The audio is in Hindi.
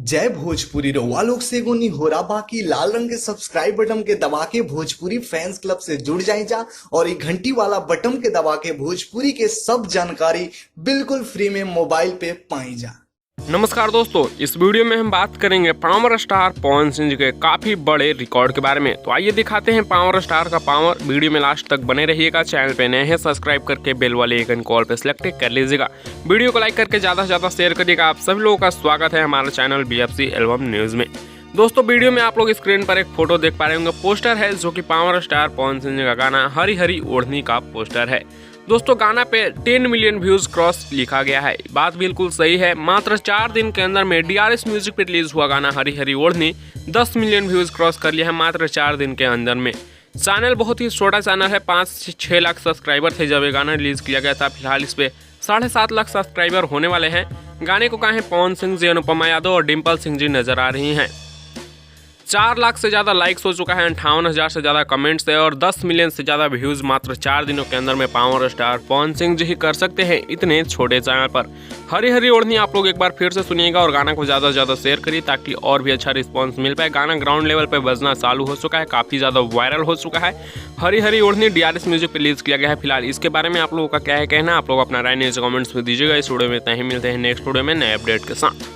जय भोजपुरी रउआ लोग से एगो निहोरा बाकी लाल रंग के सब्सक्राइब बटन के दबा के भोजपुरी फैंस क्लब से जुड़ जाए जा और ये घंटी वाला बटन के दबा के भोजपुरी के सब जानकारी बिल्कुल फ्री में मोबाइल पे पाई जा। नमस्कार दोस्तों, इस वीडियो में हम बात करेंगे पावर स्टार पवन सिंह के काफी बड़े रिकॉर्ड के बारे में। तो आइए दिखाते हैं पावर स्टार का पावर। वीडियो में लास्ट तक बने रहिएगा। चैनल पे नए हैं सब्सक्राइब करके बेल वाले आइकन कॉल पे सिलेक्ट कर लीजिएगा। वीडियो को लाइक करके ज्यादा से ज्यादा शेयर करिएगा। आप सभी लोगों का स्वागत है हमारे चैनल BFC एल्बम न्यूज में। दोस्तों, वीडियो में आप लोग स्क्रीन पर एक फोटो देख पा रहे होंगे। पोस्टर है जो कि पावर स्टार पवन सिंह का गाना हरी हरी ओढ़नी का पोस्टर है। दोस्तों, गाना पे 10 मिलियन व्यूज क्रॉस लिखा गया है। बात बिल्कुल सही है। मात्र 4 दिन के अंदर में DRS म्यूजिक पे रिलीज हुआ गाना हरी हरी ओढ़नी 10 मिलियन व्यूज क्रॉस कर लिया है मात्र 4 दिन के अंदर में। चैनल बहुत ही छोटा चैनल है। 5 से 6 लाख सब्सक्राइबर थे जब ये गाना रिलीज किया गया था। फिलहाल इस पे 7.5 लाख सब्सक्राइबर होने वाले हैं। गाने को कहें पवन सिंह जी, अनुपमा यादव और डिम्पल सिंह जी नजर आ रही हैं। 4 लाख से ज़्यादा लाइक्स हो चुका है, 58,000 से ज़्यादा कमेंट्स है और 10 मिलियन से ज़्यादा व्यूज़ मात्र 4 दिनों के अंदर में पावर स्टार पवन सिंह जी ही कर सकते हैं इतने छोटे चैनल पर। हरी हरी ओढ़नी आप लोग एक बार फिर से सुनिएगा और गाना को ज़्यादा से ज़्यादा शेयर करिए ताकि और भी अच्छा रिस्पॉन्स मिल पाए। गाना ग्राउंड लेवल पर बजना चालू हो चुका है, काफ़ी ज़्यादा वायरल हो चुका है। हरी हरी ओढ़नी DRS म्यूजिक पर रिलीज किया गया है। फिलहाल इसके बारे में आप लोगों का क्या है कहना, आप लोग अपना राय नीचे कमेंट्स में दीजिएगा। इस वीडियो में इतना ही, मिलते हैं नेक्स्ट वीडियो में नए अपडेट के साथ।